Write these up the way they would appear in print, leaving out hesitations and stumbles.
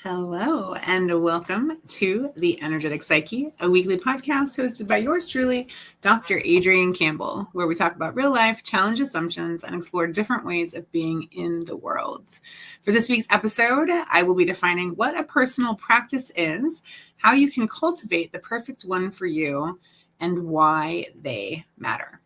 Hello, and welcome to the Energetic Psyche, a weekly podcast hosted by yours truly, Dr. Adrian Campbell, where we talk about real life, challenge assumptions, and explore different ways of being in the world. For this week's episode, I will be defining what a personal practice is, how you can cultivate the perfect one for you, and why they matter.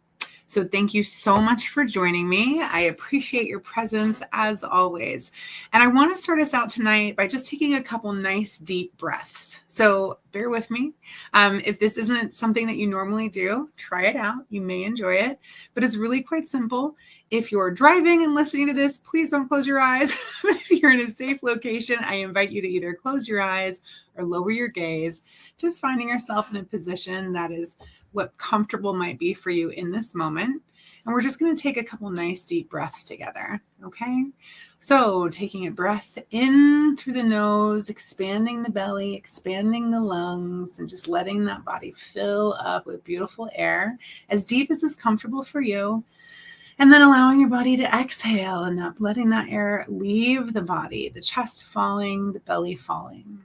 So thank you so much for joining me. I appreciate your presence as always. And I want to start us out tonight by just taking a couple nice deep breaths. So bear with me. If this isn't something that you normally do, try it out. You may enjoy it, but it's really quite simple. If you're driving and listening to this, please don't close your eyes. If you're in a safe location, I invite you to either close your eyes or lower your gaze, just finding yourself in a position that is what comfortable might be for you in this moment. And we're just going to take a couple nice deep breaths together. Okay. So taking a breath in through the nose, expanding the belly, expanding the lungs, and just letting that body fill up with beautiful air as deep as is comfortable for you. And then allowing your body to exhale and not letting that air leave the body, the chest falling, the belly falling.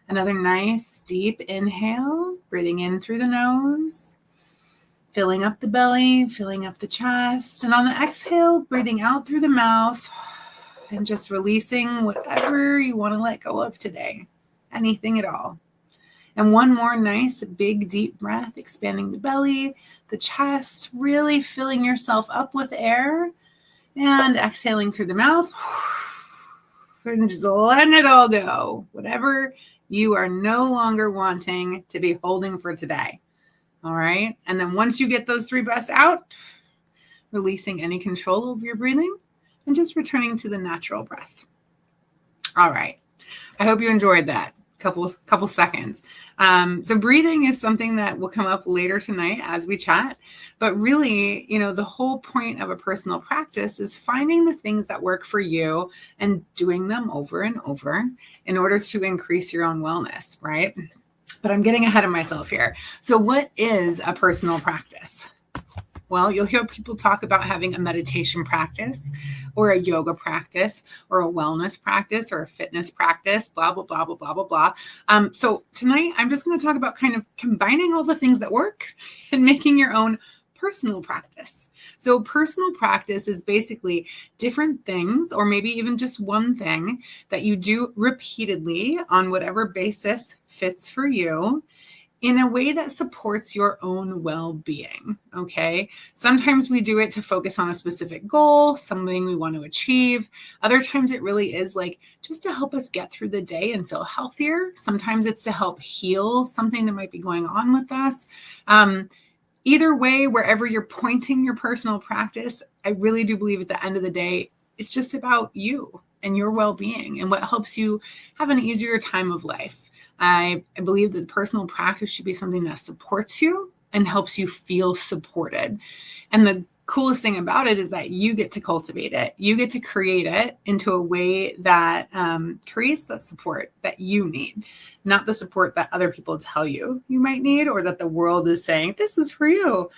Another nice deep inhale, breathing in through the nose, filling up the belly, filling up the chest. And on the exhale, breathing out through the mouth and just releasing whatever you want to let go of today, anything at all. And one more nice, big, deep breath, expanding the belly, the chest, really filling yourself up with air and exhaling through the mouth and just letting it all go. Whatever you are no longer wanting to be holding for today. All right. And then once you get those 3 breaths out, releasing any control over your breathing and just returning to the natural breath. All right. I hope you enjoyed that. Couple seconds. So breathing is something that will come up later tonight as we chat. But really, the whole point of a personal practice is finding the things that work for you and doing them over and over in order to increase your own wellness, right? But I'm getting ahead of myself here. So what is a personal practice? Well, you'll hear people talk about having a meditation practice or a yoga practice or a wellness practice or a fitness practice, blah, blah, blah, blah, blah, blah, blah. So tonight, I'm just going to talk about kind of combining all the things that work and making your own personal practice. So personal practice is basically different things, or maybe even just one thing that you do repeatedly on whatever basis fits for you, in a way that supports your own well-being, okay? Sometimes we do it to focus on a specific goal, something we want to achieve. Other times it really is like just to help us get through the day and feel healthier. Sometimes it's to help heal something that might be going on with us. Either way, wherever you're pointing your personal practice, I really do believe at the end of the day, it's just about you and your well-being and what helps you have an easier time of life. I believe that personal practice should be something that supports you and helps you feel supported. And the coolest thing about it is that you get to cultivate it. You get to create it into a way that creates that support that you need, not the support that other people tell you you might need or that the world is saying, this is for you.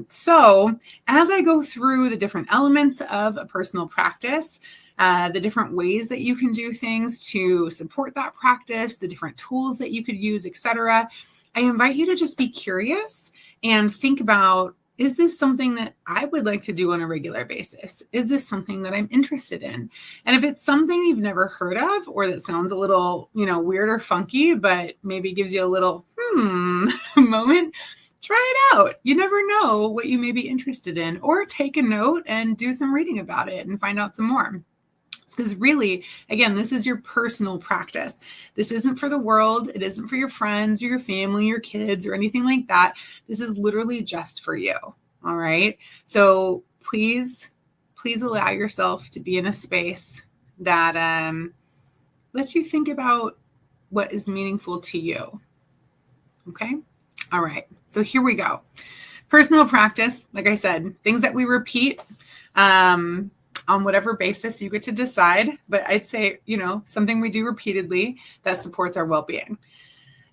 So as I go through the different elements of a personal practice, the different ways that you can do things to support that practice, the different tools that you could use, etc. I invite you to just be curious and think about, is this something that I would like to do on a regular basis? Is this something that I'm interested in? And if it's something you've never heard of, or that sounds a little, weird or funky, but maybe gives you a little moment, try it out. You never know what you may be interested in, or take a note and do some reading about it and find out some more. Because really, again, this is your personal practice. This isn't for the world. It isn't for your friends or your family, your kids, or anything like that. This is literally just for you. All right. So please allow yourself to be in a space that lets you think about what is meaningful to you. Okay. All right. So here we go. Personal practice, like I said, things that we repeat. On whatever basis you get to decide, but I'd say, something we do repeatedly that supports our well-being.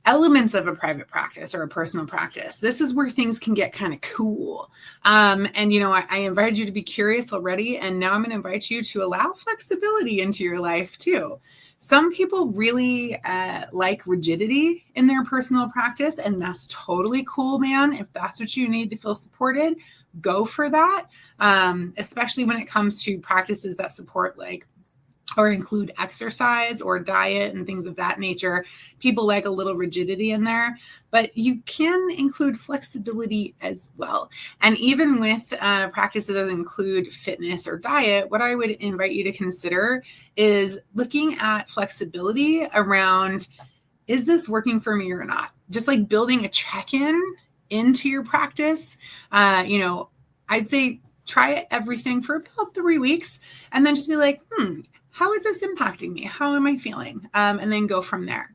elements of a private practice or a personal practice. This is where things can get kind of cool. And, you know, I invited you to be curious already, and now I'm going to invite you to allow flexibility into your life too. Some people really like rigidity in their personal practice, and that's totally cool, man. If that's what you need to feel supported, go for that. Especially when it comes to practices that support like or include exercise or diet and things of that nature. People like a little rigidity in there, but you can include flexibility as well. And even with practices that include fitness or diet, what I would invite you to consider is looking at flexibility around, is this working for me or not? Just like building a check-in into your practice. You know, I'd say try everything for about 3 weeks and then just be like, how is this impacting me? How am I feeling? And then go from there.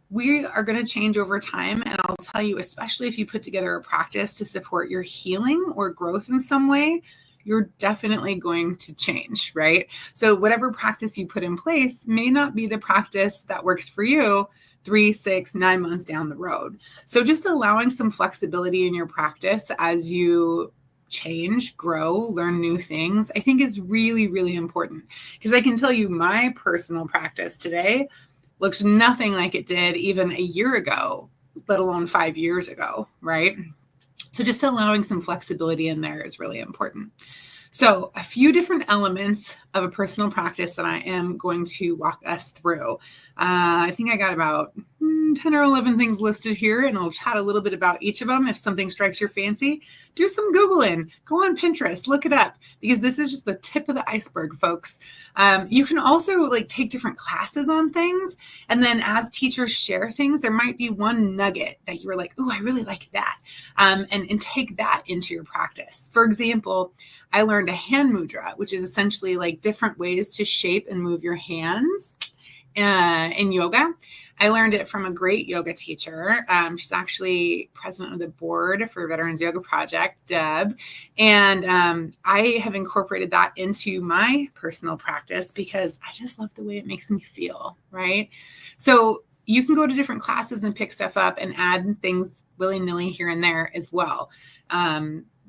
We are going to change over time. And I'll tell you, especially if you put together a practice to support your healing or growth in some way, you're definitely going to change, right? So whatever practice you put in place may not be the practice that works for you 3, 6, 9 months down the road. So just allowing some flexibility in your practice as you change, grow, learn new things, I think is really, really important. Because I can tell you my personal practice today looks nothing like it did even a year ago, let alone 5 years ago, right? So just allowing some flexibility in there is really important. So a few different elements of a personal practice that I am going to walk us through. I think I got about 10 or 11 things listed here, and I'll chat a little bit about each of them. If something strikes your fancy, do some Googling, go on Pinterest, look it up, because this is just the tip of the iceberg, folks. You can also like take different classes on things, and then as teachers share things, there might be one nugget that you were like, oh, I really like that, and take that into your practice. For example, I learned a hand mudra, which is essentially like different ways to shape and move your hands in yoga. I learned it from a great yoga teacher. She's actually president of the board for Veterans Yoga Project, Deb. And I have incorporated that into my personal practice because I just love the way it makes me feel, right? So you can go to different classes and pick stuff up and add things willy-nilly here and there as well.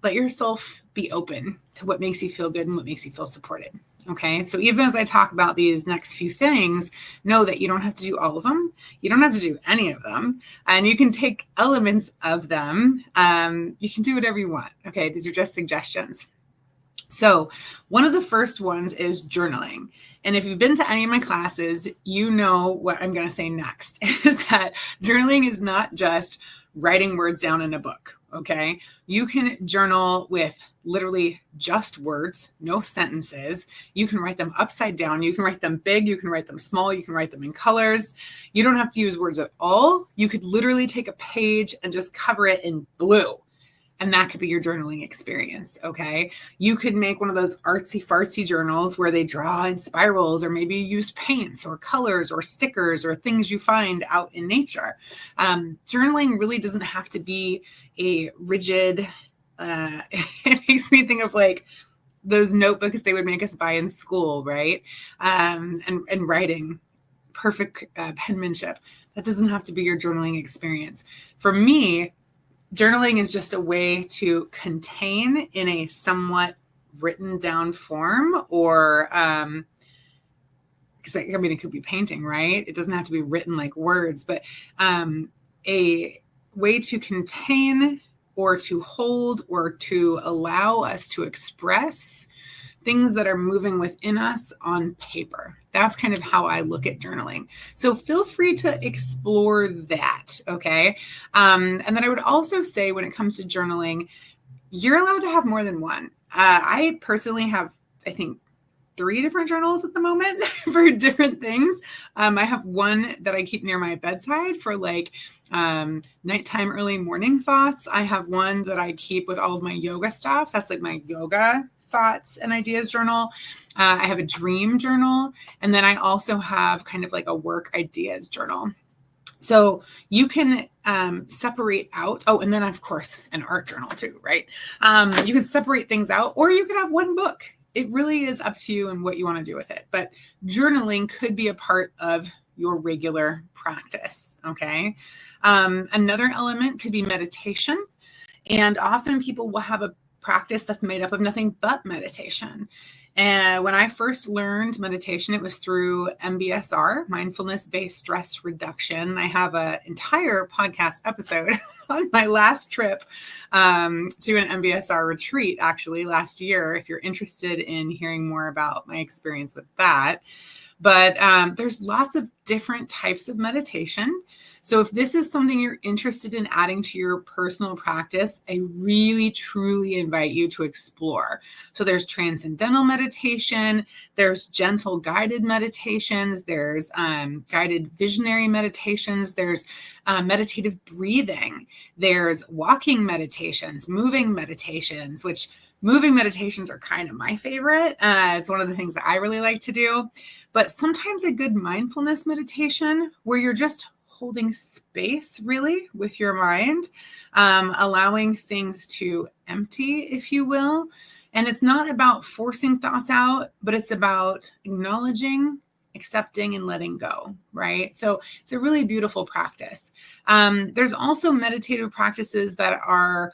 Let yourself be open to what makes you feel good and what makes you feel supported. Okay. So even as I talk about these next few things, know that you don't have to do all of them. You don't have to do any of them, and you can take elements of them. You can do whatever you want. Okay. These are just suggestions. So one of the first ones is journaling. And if you've been to any of my classes, you know what I'm going to say next is that journaling is not just writing words down in a book. Okay. You can journal with literally just words, no sentences. You can write them upside down. You can write them big. You can write them small. You can write them in colors. You don't have to use words at all. You could literally take a page and just cover it in blue. And that could be your journaling experience, okay? You could make one of those artsy-fartsy journals where they draw in spirals, or maybe you use paints or colors or stickers or things you find out in nature. Journaling really doesn't have to be a rigid, it makes me think of like those notebooks they would make us buy in school, right? And writing, perfect penmanship. That doesn't have to be your journaling experience. For me, journaling is just a way to contain in a somewhat written down form, or because I mean, it could be painting, right? It doesn't have to be written like words, but a way to contain or to hold or to allow us to express things that are moving within us on paper. That's kind of how I look at journaling. So feel free to explore that, okay? And then I would also say when it comes to journaling, you're allowed to have more than one. I personally have, I think, 3 different journals at the moment for different things. I have one that I keep near my bedside for like nighttime, early morning thoughts. I have one that I keep with all of my yoga stuff. That's like my yoga thoughts and ideas journal. I have a dream journal. And then I also have kind of like a work ideas journal. So you can separate out. Oh, and then of course, an art journal too, right? You can separate things out, or you could have one book. It really is up to you and what you want to do with it. But journaling could be a part of your regular practice. Okay. Another element could be meditation. And often people will have a practice that's made up of nothing but meditation. And when I first learned meditation, it was through MBSR, mindfulness-based stress reduction. I have an entire podcast episode on my last trip to an MBSR retreat, actually, last year, if you're interested in hearing more about my experience with that. But there's lots of different types of meditation. So if this is something you're interested in adding to your personal practice, I really, truly invite you to explore. So there's transcendental meditation, there's gentle guided meditations, there's guided visionary meditations, there's meditative breathing, there's walking meditations, moving meditations, which moving meditations are kind of my favorite. It's one of the things that I really like to do. But sometimes a good mindfulness meditation where you're just holding space really with your mind, allowing things to empty, if you will. And it's not about forcing thoughts out, but it's about acknowledging, accepting, and letting go, right? So it's a really beautiful practice. There's also meditative practices that are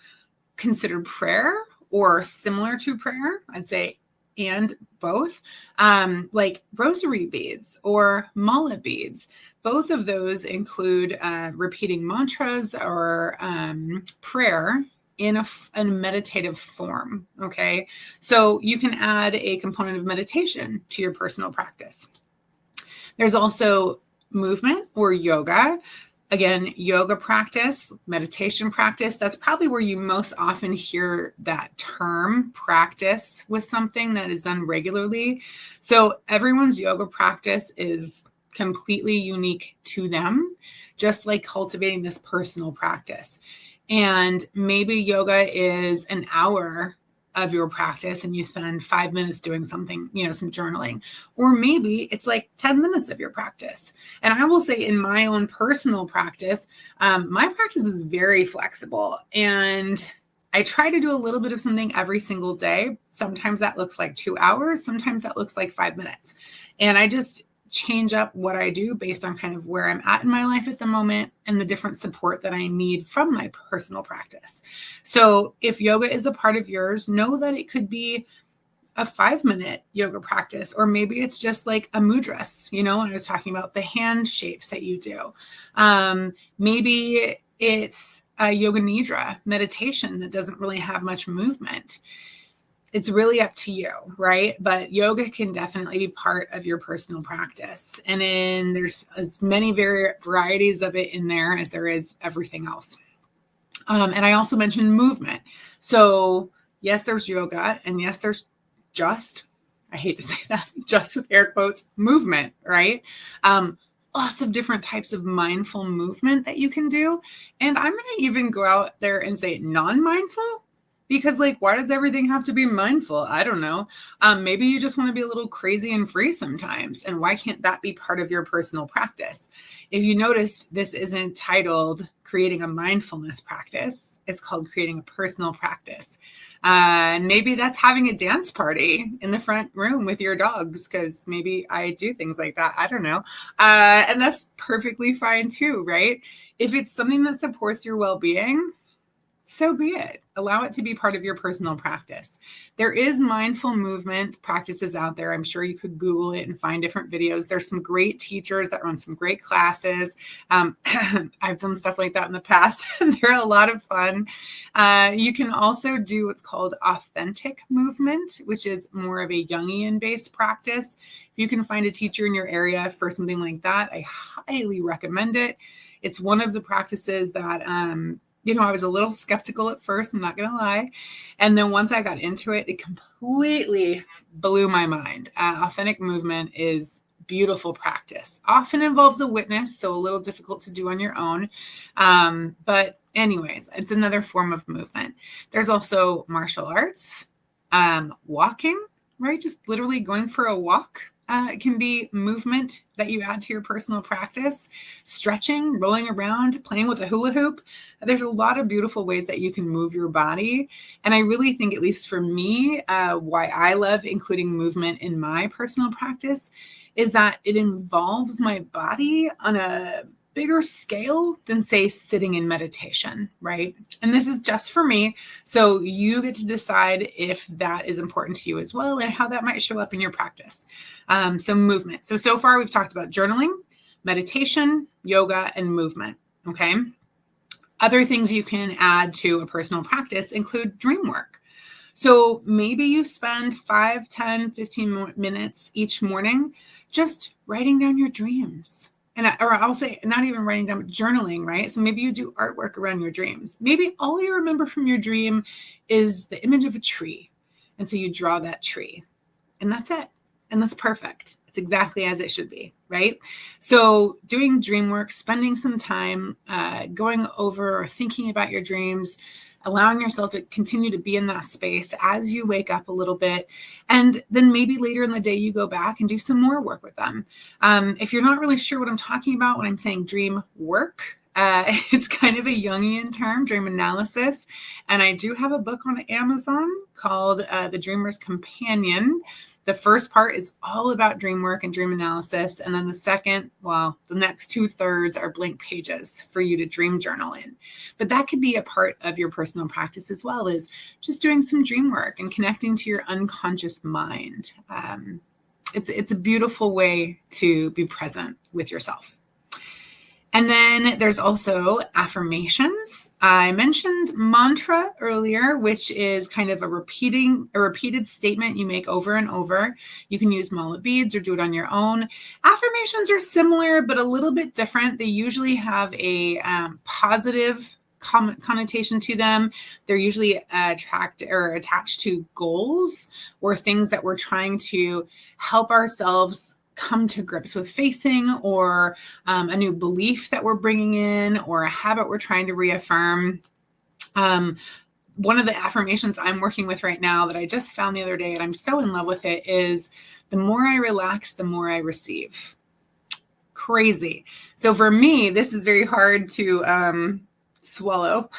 considered prayer or similar to prayer, I'd say, and both, like rosary beads or mala beads. Both of those include repeating mantras or prayer in a meditative form, okay? So you can add a component of meditation to your personal practice. There's also movement or yoga. Again, yoga practice, meditation practice, that's probably where you most often hear that term, practice with something that is done regularly. So everyone's yoga practice is completely unique to them, just like cultivating this personal practice. And maybe yoga is an hour of your practice and you spend 5 minutes doing something, some journaling, or maybe it's like 10 minutes of your practice. And I will say in my own personal practice, my practice is very flexible and I try to do a little bit of something every single day. Sometimes that looks like 2 hours. Sometimes that looks like 5 minutes. And I just change up what I do based on kind of where I'm at in my life at the moment and the different support that I need from my personal practice. So if yoga is a part of yours, know that it could be a 5-minute yoga practice, or maybe it's just like a mudras, when I was talking about the hand shapes that you do. Maybe it's a yoga nidra meditation that doesn't really have much movement. It's really up to you, right? But yoga can definitely be part of your personal practice. And then there's as many varieties of it in there as there is everything else. And I also mentioned movement. So yes, there's yoga, and yes, there's I hate to say that, just with air quotes, movement, right? Lots of different types of mindful movement that you can do. And I'm going to even go out there and say non-mindful. Because why does everything have to be mindful? I don't know. Maybe you just want to be a little crazy and free sometimes. And why can't that be part of your personal practice? If you noticed, this isn't titled creating a mindfulness practice. It's called creating a personal practice. Maybe that's having a dance party in the front room with your dogs, because maybe I do things like that. I don't know. And that's perfectly fine too, right? If it's something that supports your well-being, so be it. Allow it to be part of your personal practice. There is mindful movement practices out there. I'm sure you could Google it and find different videos. There's some great teachers that run some great classes. I've done stuff like that in the past, and they're a lot of fun. You can also do what's called authentic movement, which is more of a Jungian-based practice. If you can find a teacher in your area for something like that, I highly recommend it. It's one of the practices that I was a little skeptical at first, I'm not going to lie. And then once I got into it, it completely blew my mind. Authentic movement is beautiful practice. Often involves a witness, so a little difficult to do on your own. But anyways, it's another form of movement. There's also martial arts, walking, right? Just literally going for a walk. It can be movement that you add to your personal practice, stretching, rolling around, playing with a hula hoop. There's a lot of beautiful ways that you can move your body. And I really think, at least for me, why I love including movement in my personal practice is that it involves my body on a bigger scale than, say, sitting in meditation, right? And this is just for me. So you get to decide if that is important to you as well and how that might show up in your practice. So movement. So far we've talked about journaling, meditation, yoga, and movement. Okay. Other things you can add to a personal practice include dream work. So maybe you spend 5, 10, 15 minutes each morning just writing down your dreams. Or I'll say not even writing down, but journaling, right? So maybe you do artwork around your dreams. Maybe all you remember from your dream is the image of a tree. And so you draw that tree and that's it. And that's perfect. It's exactly as it should be, right? So doing dream work, spending some time going over or thinking about your dreams, allowing yourself to continue to be in that space as you wake up a little bit. And then maybe later in the day, you go back and do some more work with them. If you're not really sure what I'm talking about when I'm saying dream work, it's kind of a Jungian term, dream analysis. And I do have a book on Amazon called The Dreamer's Companion. The first part is all about dream work and dream analysis. And then the second, the next 2/3 are blank pages for you to dream journal in. But that could be a part of your personal practice as well, as just doing some dream work and connecting to your unconscious mind. It's a beautiful way to be present with yourself. And then there's also affirmations. I mentioned mantra earlier, which is kind of a repeated statement you make over and over. You can use mala beads or do it on your own. Affirmations are similar, but a little bit different. They usually have a positive connotation to them. They're usually attached to goals or things that we're trying to help ourselves come to grips with facing, or a new belief that we're bringing in, or a habit we're trying to reaffirm. One of the affirmations I'm working with right now that I just found the other day, and I'm so in love with it, is the more I relax, the more I receive. Crazy. So for me, this is very hard to swallow,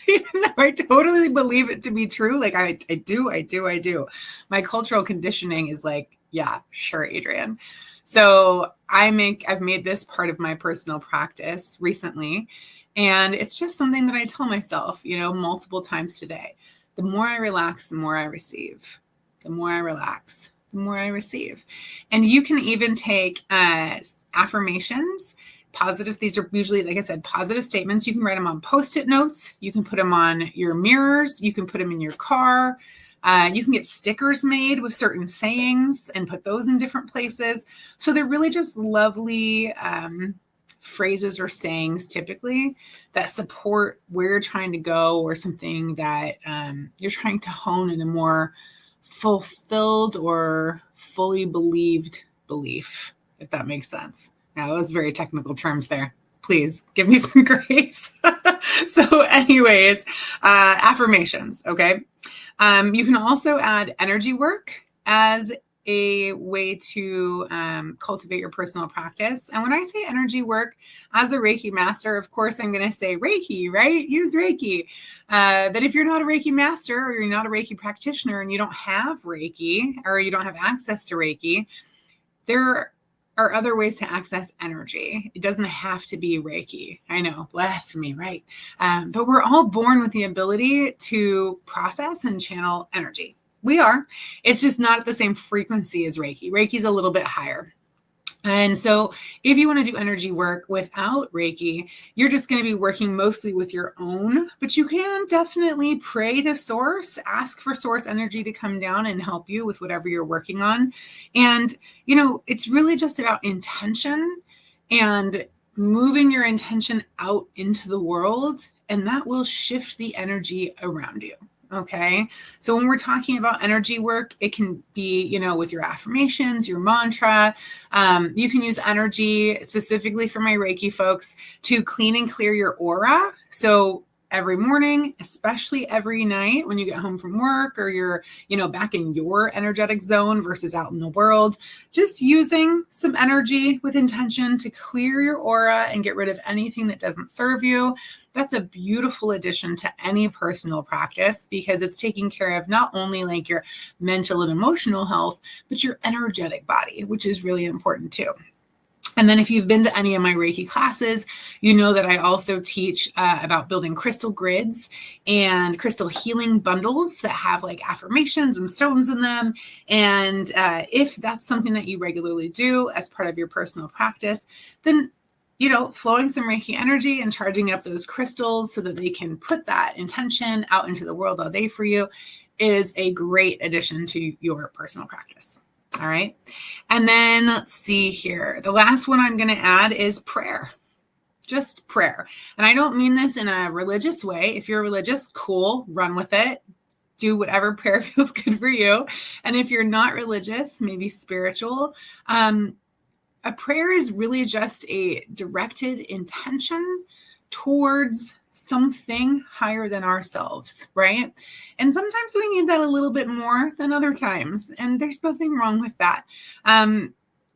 even though I totally believe it to be true. Like I do. My cultural conditioning is like, yeah, sure, Adrian. So I've made this part of my personal practice recently. And it's just something that I tell myself, multiple times today. The more I relax, the more I receive. The more I relax, the more I receive. And you can even take affirmations, positives. These are usually, like I said, positive statements. You can write them on Post-it notes. You can put them on your mirrors. You can put them in your car. You can get stickers made with certain sayings and put those in different places. So they're really just lovely phrases or sayings typically that support where you're trying to go, or something that you're trying to hone in a more fulfilled or fully believed belief, if that makes sense. Now, those very technical terms there. Please give me some grace. So anyways, affirmations, okay? You can also add energy work as a way to cultivate your personal practice. And when I say energy work, as a Reiki master, of course, I'm going to say Reiki, right? Use Reiki. But if you're not a Reiki master, or you're not a Reiki practitioner, and you don't have Reiki, or you don't have access to Reiki, there are other ways to access energy. It doesn't have to be Reiki. I know, blasphemy, right? But we're all born with the ability to process and channel energy. We are. It's just not at the same frequency as Reiki. Reiki's a little bit higher. And so if you want to do energy work without Reiki, you're just going to be working mostly with your own, but you can definitely pray to source, ask for source energy to come down and help you with whatever you're working on. And, it's really just about intention and moving your intention out into the world, and that will shift the energy around you. Okay. So when we're talking about energy work, it can be, with your affirmations, your mantra. You can use energy specifically for my Reiki folks to clean and clear your aura. So every morning, especially every night when you get home from work or you're, back in your energetic zone versus out in the world, just using some energy with intention to clear your aura and get rid of anything that doesn't serve you. That's a beautiful addition to any personal practice because it's taking care of not only like your mental and emotional health, but your energetic body, which is really important too. And then if you've been to any of my Reiki classes, you know that I also teach about building crystal grids and crystal healing bundles that have like affirmations and stones in them. And if that's something that you regularly do as part of your personal practice, then flowing some Reiki energy and charging up those crystals so that they can put that intention out into the world all day for you is a great addition to your personal practice. All right. And then let's see here. The last one I'm going to add is prayer. Just prayer. And I don't mean this in a religious way. If you're religious, cool, run with it. Do whatever prayer feels good for you. And if you're not religious, maybe spiritual, a prayer is really just a directed intention towards something higher than ourselves, right? And sometimes we need that a little bit more than other times, and there's nothing wrong with that.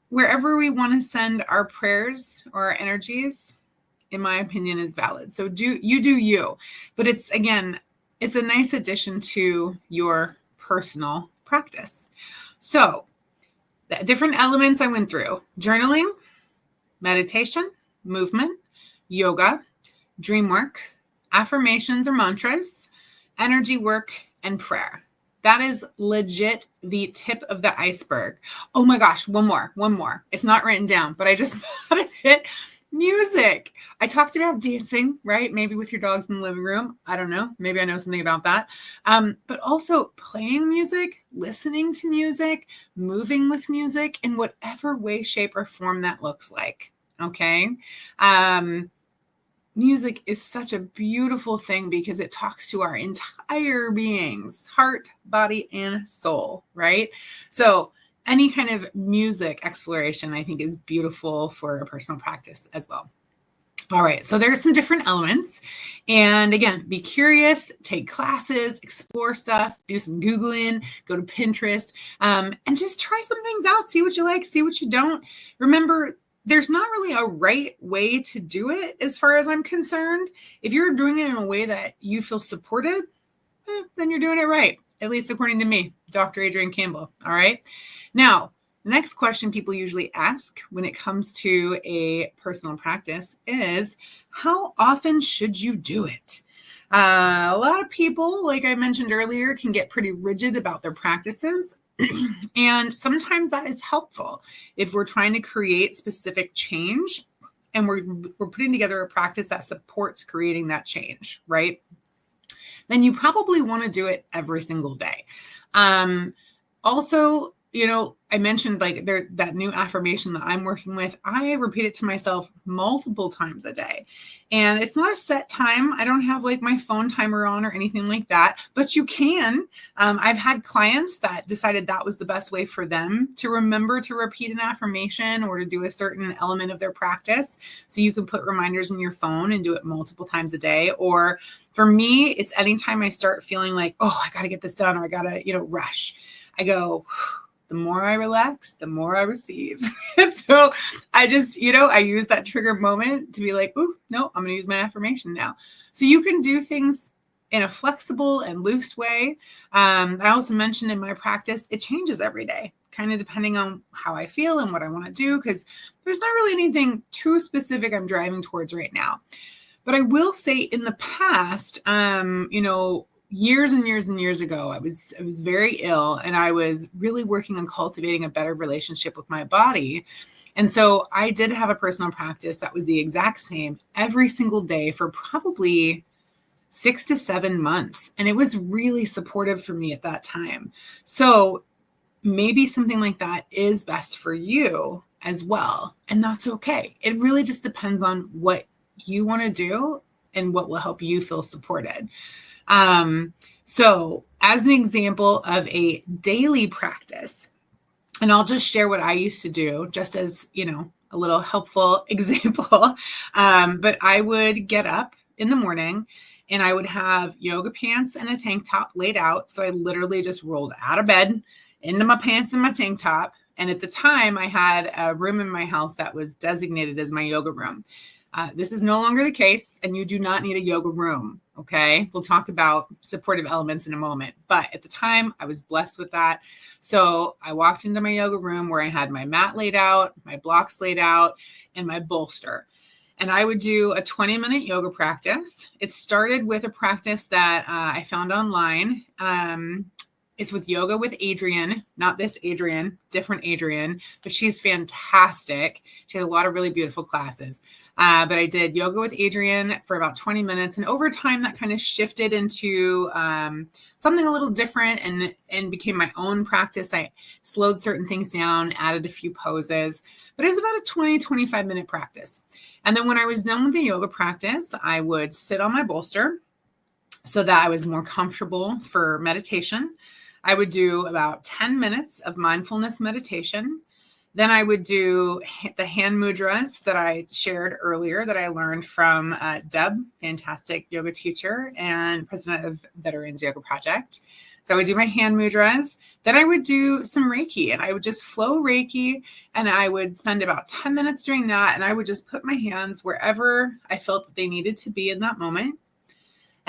Wherever we want to send our prayers or our energies, in my opinion, is valid. So do you, but it's a nice addition to your personal practice. So the different elements I went through: journaling, meditation, movement, yoga, dream work, affirmations or mantras, energy work, and prayer. That is legit the tip of the iceberg. Oh my gosh, one more. It's not written down, but I just thought of it. Music. I talked about dancing, right? Maybe with your dogs in the living room. I don't know. Maybe I know something about that. But also playing music, listening to music, moving with music in whatever way, shape, or form that looks like. Okay. Music is such a beautiful thing because it talks to our entire beings, heart, body, and soul, right? So any kind of music exploration, I think, is beautiful for a personal practice as well. All right, so there's some different elements. And again, be curious, take classes, explore stuff, do some Googling, go to Pinterest, and just try some things out. See what you like, see what you don't. Remember, there's not really a right way to do it as far as I'm concerned. If you're doing it in a way that you feel supported, then you're doing it right, at least according to me, Dr. Adrian Campbell. All right. Now, the next question people usually ask when it comes to a personal practice is, how often should you do it? A lot of people, like I mentioned earlier, can get pretty rigid about their practices. And sometimes that is helpful if we're trying to create specific change and we're putting together a practice that supports creating that change, right? Then you probably want to do it every single day. Also, I mentioned that new affirmation that I'm working with. I repeat it to myself multiple times a day, and it's not a set time. I don't have like my phone timer on or anything like that, but you can. I've had clients that decided that was the best way for them to remember to repeat an affirmation or to do a certain element of their practice. So you can put reminders in your phone and do it multiple times a day. Or for me, it's anytime I start feeling like, oh, I got to get this done, or I got to, rush. I go, the more I relax, the more I receive. So I just, I use that trigger moment to be like, oh, no, I'm going to use my affirmation now. So you can do things in a flexible and loose way. I also mentioned in my practice, it changes every day, kind of depending on how I feel and what I want to do, because there's not really anything too specific I'm driving towards right now. But I will say in the past, years and years and years ago, I was very ill, and I was really working on cultivating a better relationship with my body. And so I did have a personal practice that was the exact same every single day for probably 6 to 7 months. And it was really supportive for me at that time. So maybe something like that is best for you as well. And that's okay. It really just depends on what you want to do and what will help you feel supported. So as an example of a daily practice, and I'll just share what I used to do just as, a little helpful example. But I would get up in the morning and I would have yoga pants and a tank top laid out. So I literally just rolled out of bed into my pants and my tank top. And at the time, I had a room in my house that was designated as my yoga room. This is no longer the case, and you do not need a yoga room, okay? We'll talk about supportive elements in a moment. But at the time, I was blessed with that. So I walked into my yoga room where I had my mat laid out, my blocks laid out, and my bolster. And I would do a 20-minute yoga practice. It started with a practice that I found online. It's with Yoga with Adrian, not this Adrian, different Adrian, but she's fantastic. She has a lot of really beautiful classes. But I did Yoga with Adrian for about 20 minutes. And over time, that kind of shifted into something a little different and became my own practice. I slowed certain things down, added a few poses, but it was about a 20, 25-minute practice. And then when I was done with the yoga practice, I would sit on my bolster so that I was more comfortable for meditation. I would do about 10 minutes of mindfulness meditation. Then I would do the hand mudras that I shared earlier that I learned from Deb, fantastic yoga teacher and president of Veterans Yoga Project. So I would do my hand mudras. Then I would do some Reiki, and I would just flow Reiki, and I would spend about 10 minutes doing that. And I would just put my hands wherever I felt that they needed to be in that moment.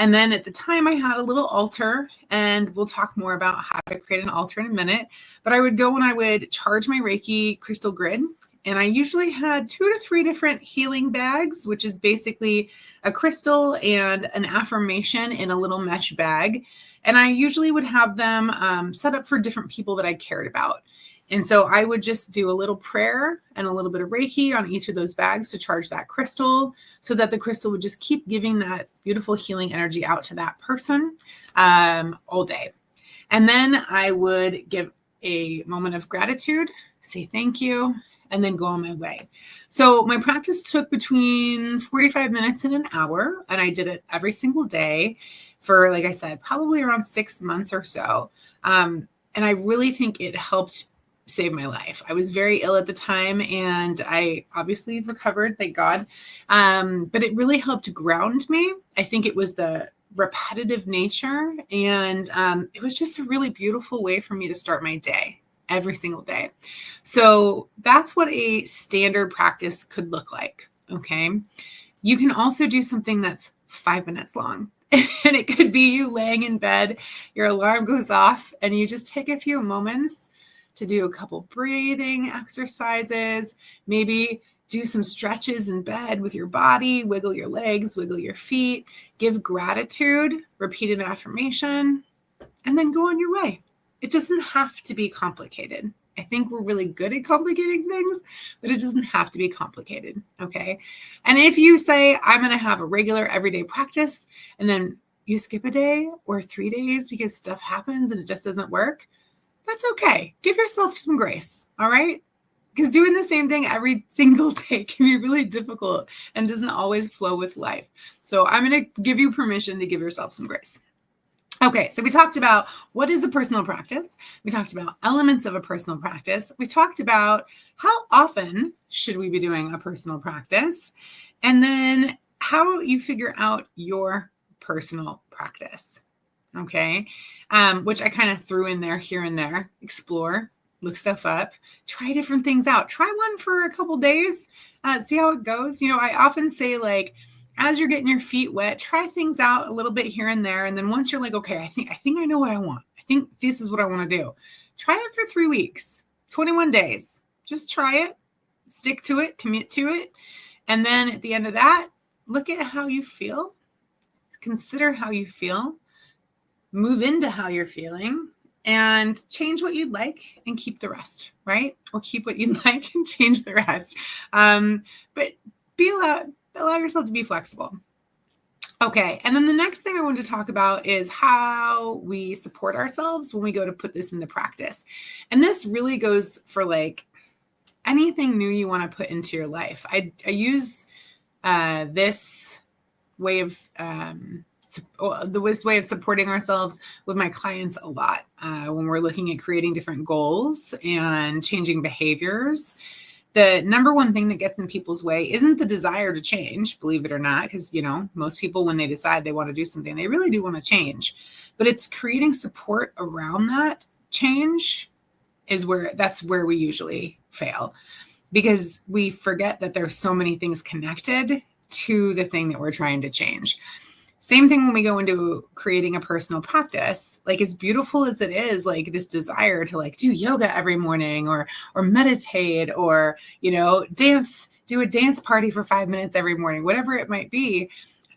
And then at the time I had a little altar, and we'll talk more about how to create an altar in a minute, but I would go and I would charge my Reiki crystal grid. And I usually had 2 to 3 different healing bags, which is basically a crystal and an affirmation in a little mesh bag. And I usually would have them set up for different people that I cared about. And so I would just do a little prayer and a little bit of Reiki on each of those bags to charge that crystal so that the crystal would just keep giving that beautiful healing energy out to that person all day. And then I would give a moment of gratitude, say thank you, and then go on my way. So my practice took between 45 minutes and an hour, and I did it every single day for, like I said, probably around 6 months or so. And I really think it helped save my life. I was very ill at the time, and I obviously recovered, thank God. But it really helped ground me. I think it was the repetitive nature, and it was just a really beautiful way for me to start my day every single day. So that's what a standard practice could look like. Okay. You can also do something that's 5 minutes long. And it could be you laying in bed, your alarm goes off, and you just take a few moments to do a couple breathing exercises, maybe do some stretches in bed with your body, wiggle your legs, wiggle your feet, give gratitude, repeat an affirmation, and then go on your way. It doesn't have to be complicated. I think we're really good at complicating things, but it doesn't have to be complicated, okay? And if you say, I'm going to have a regular everyday practice, and then you skip a day or 3 days because stuff happens and it just doesn't work, that's okay. Give yourself some grace, all right? Because doing the same thing every single day can be really difficult and doesn't always flow with life. So I'm going to give you permission to give yourself some grace. Okay, so we talked about what is a personal practice. We talked about elements of a personal practice. We talked about how often should we be doing a personal practice, and then how you figure out your personal practice. Okay, which I kind of threw in there here and there. Explore, look stuff up, try different things out. Try one for a couple days, see how it goes. You know, I often say, like, as you're getting your feet wet, try things out a little bit here and there. And then once you're like, okay, I think I know what I want. I think this is what I want to do. Try it for 3 weeks, 21 days. Just try it, stick to it, commit to it. And then at the end of that, look at how you feel. Consider how you feel. Move into how you're feeling and change what you'd like and keep the rest, right? Or keep what you'd like and change the rest. But allow yourself to be flexible. Okay. And then the next thing I wanted to talk about is how we support ourselves when we go to put this into practice. And this really goes for like anything new you want to put into your life. I use this way of way of supporting ourselves with my clients a lot when we're looking at creating different goals and changing behaviors. the number one thing that gets in people's way isn't the desire to change, believe it or not, because, most people, when they decide they want to do something, they really do want to change. But it's creating support around that change that's where we usually fail, because we forget that there's so many things connected to the thing that we're trying to change. Same thing when we go into creating a personal practice. Like, as beautiful as it is, like this desire to like do yoga every morning or meditate or, dance, do a dance party for 5 minutes every morning, whatever it might be,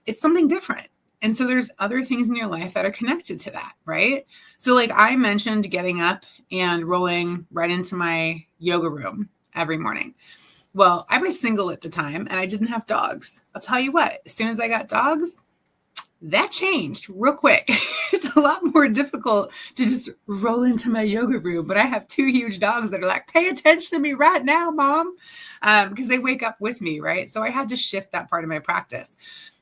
it's something different. And so there's other things in your life that are connected to that, right? So like I mentioned, getting up and rolling right into my yoga room every morning. Well, I was single at the time and I didn't have dogs. I'll tell you what, as soon as I got dogs, that changed real quick. It's a lot more difficult to just roll into my yoga room, but I have 2 huge dogs that are like, pay attention to me right now, Mom, because they wake up with me, right? So I had to shift that part of my practice.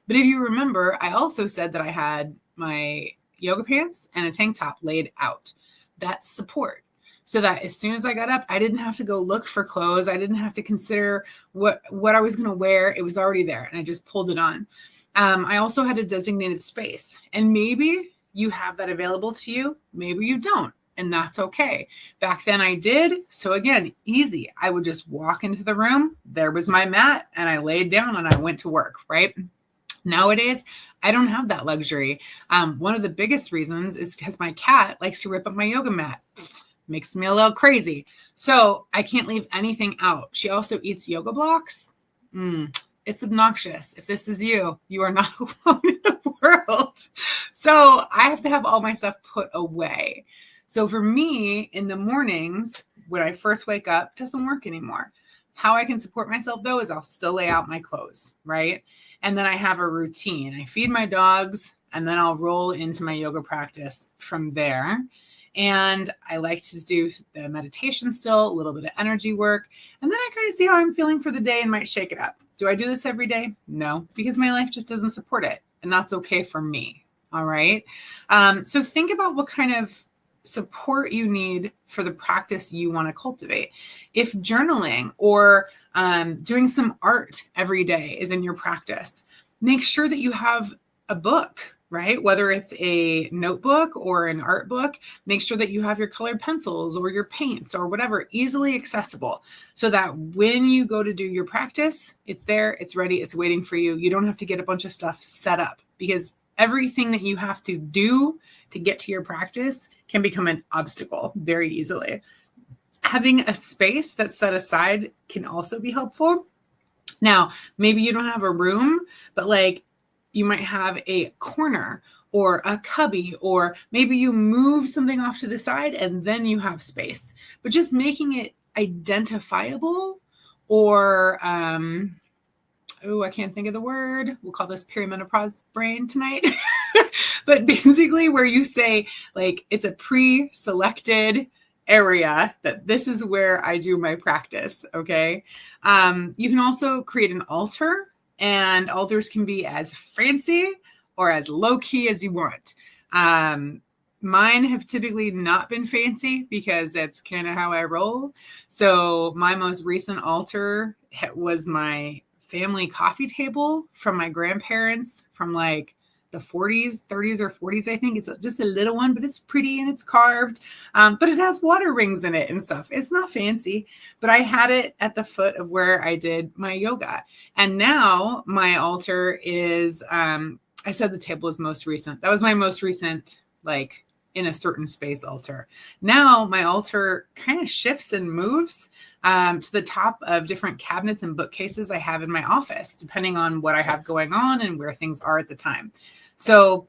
But if you remember, I also said that I had my yoga pants and a tank top laid out. That's support. So that as soon as I got up, I didn't have to go look for clothes. I didn't have to consider what I was going to wear. It was already there and I just pulled it on. I also had a designated space, and maybe you have that available to you. Maybe you don't, and that's okay. Back then I did. So again, easy. I would just walk into the room. There was my mat and I laid down and I went to work, right? Nowadays, I don't have that luxury. One of the biggest reasons is because my cat likes to rip up my yoga mat. Makes me a little crazy. So I can't leave anything out. She also eats yoga blocks. It's obnoxious. If this is you, you are not alone in the world. So I have to have all my stuff put away. So for me, in the mornings, when I first wake up, it doesn't work anymore. How I can support myself, though, is I'll still lay out my clothes, right? And then I have a routine. I feed my dogs, and then I'll roll into my yoga practice from there. And I like to do the meditation still, a little bit of energy work. And then I kind of see how I'm feeling for the day and might shake it up. Do I do this every day? No, because my life just doesn't support it. And that's okay for me. All right. So think about what kind of support you need for the practice you want to cultivate. If journaling or doing some art every day is in your practice, make sure that you have a book, right? Whether it's a notebook or an art book, make sure that you have your colored pencils or your paints or whatever easily accessible, so that when you go to do your practice, it's there, it's ready, it's waiting for you. You don't have to get a bunch of stuff set up, because everything that you have to do to get to your practice can become an obstacle very easily. Having a space that's set aside can also be helpful. Now, maybe you don't have a room, but like you might have a corner or a cubby, or maybe you move something off to the side and then you have space. But just making it identifiable, or I can't think of the word. We'll call this perimenopause brain tonight. But basically where you say like it's a pre-selected area that this is where I do my practice. Okay. You can also create an altar, and altars can be as fancy or as low key as you want. Mine have typically not been fancy because that's kind of how I roll. So my most recent altar was my family coffee table from my grandparents from like the 40s, 30s or 40s, I think. It's just a little one, but it's pretty and it's carved. But it has water rings in it and stuff. It's not fancy, but I had it at the foot of where I did my yoga. And now my altar is, I said the table is most recent. That was my most recent, like in a certain space altar. Now my altar kind of shifts and moves to the top of different cabinets and bookcases I have in my office, depending on what I have going on and where things are at the time. So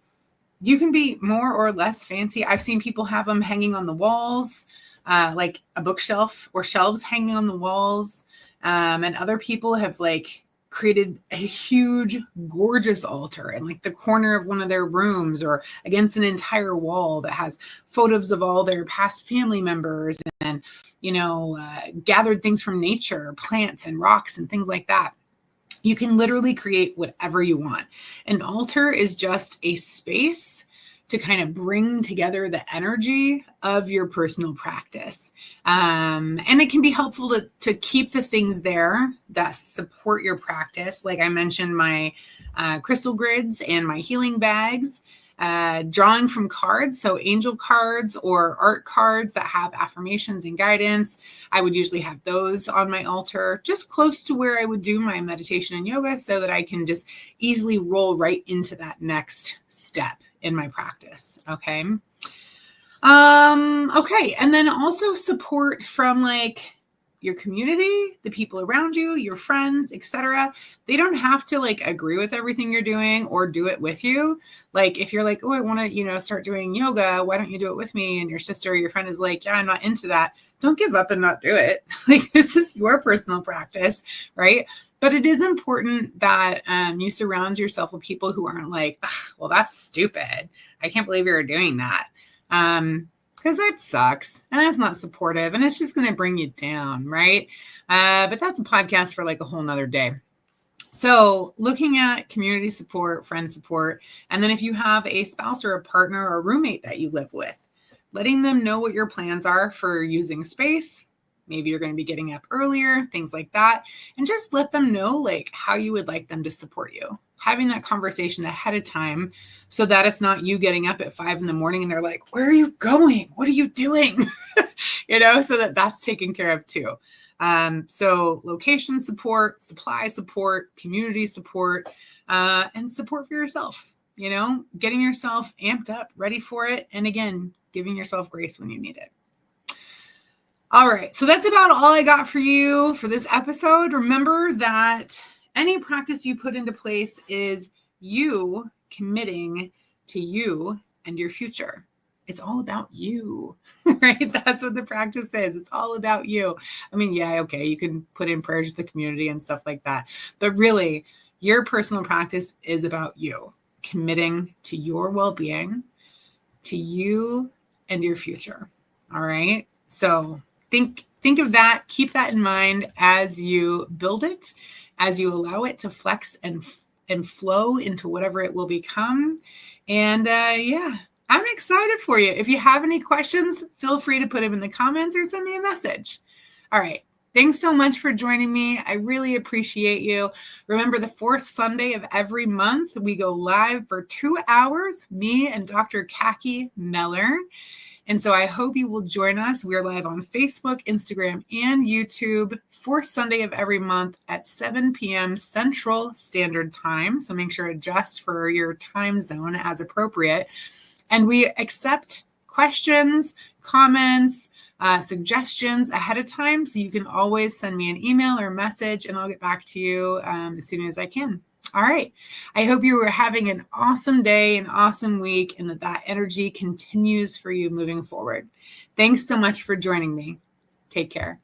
you can be more or less fancy. I've seen people have them hanging on the walls, like a bookshelf or shelves hanging on the walls. And other people have like created a huge, gorgeous altar in like the corner of one of their rooms or against an entire wall that has photos of all their past family members and, gathered things from nature, plants and rocks and things like that. You can literally create whatever you want. An altar is just a space to kind of bring together the energy of your personal practice. And it can be helpful to keep the things there that support your practice. Like I mentioned, my crystal grids and my healing bags, drawing from cards. So angel cards or art cards that have affirmations and guidance. I would usually have those on my altar, just close to where I would do my meditation and yoga, so that I can just easily roll right into that next step in my practice. Okay. Okay. And then also support from like your community, the people around you, your friends, etc. They don't have to like agree with everything you're doing or do it with you. Like if you're like, oh, I want to, start doing yoga, why don't you do it with me? And your sister or your friend is like, yeah, I'm not into that. Don't give up and not do it. Like this is your personal practice, right? But it is important that you surround yourself with people who aren't like, well, that's stupid. I can't believe you're doing that. Because that sucks and that's not supportive and it's just going to bring you down, right? But that's a podcast for like a whole nother day. So looking at community support, friend support, and then if you have a spouse or a partner or a roommate that you live with, letting them know what your plans are for using space. Maybe you're going to be getting up earlier, things like that. And just let them know like how you would like them to support you. Having that conversation ahead of time so that it's not you getting up at 5 a.m. and they're like, where are you going? What are you doing? So that's taken care of too. So location support, supply support, community support, and support for yourself, getting yourself amped up, ready for it. And again, giving yourself grace when you need it. All right. So that's about all I got for you for this episode. Remember that any practice you put into place is you committing to you and your future. It's all about you, right? That's what the practice is. It's all about you. I mean, yeah, okay, you can put in prayers with the community and stuff like that. But really, your personal practice is about you committing to your well-being, to you and your future. All right. So think of that. Keep that in mind as you build it, as you allow it to flex and flow into whatever it will become. And I'm excited for you. If you have any questions, feel free to put them in the comments or send me a message. All right. Thanks so much for joining me. I really appreciate you. Remember, the fourth Sunday of every month, we go live for 2 hours, me and Dr. Kaki Meller. And so I hope you will join us. We're live on Facebook, Instagram, and YouTube, fourth Sunday of every month at 7 p.m. Central Standard Time. So make sure to adjust for your time zone as appropriate. And we accept questions, comments, suggestions ahead of time. So you can always send me an email or message and I'll get back to you as soon as I can. All right. I hope you are having an awesome day, an awesome week, and that energy continues for you moving forward. Thanks so much for joining me. Take care.